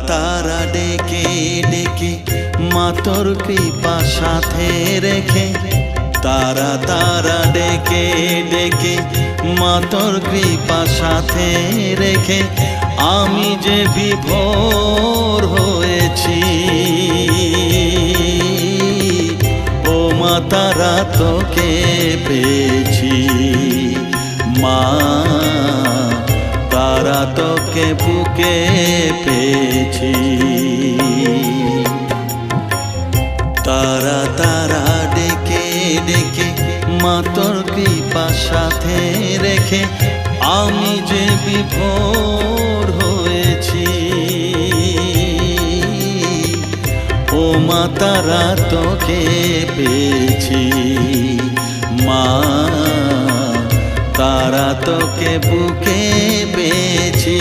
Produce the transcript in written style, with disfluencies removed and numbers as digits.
তারা ডেকে ডেকে মা তোর কৃপা সাথে রেখে, তারা তারা ডেকে ডেকে মা তোর কৃপা সাথে রেখে আমি যে বিভোর হয়েছি। ও মা তারা তোকে পেয়েছি, মা তারা তোকে বুকে পেয়েছি। তারা তারা ডেকে ডেকে মা তোর কৃপা সাথে রেখে আমি যে বিভোর হয়েছি। ও মা তারা তোকে পেয়েছি, মা তারা তোকে বুকে পেয়েছি।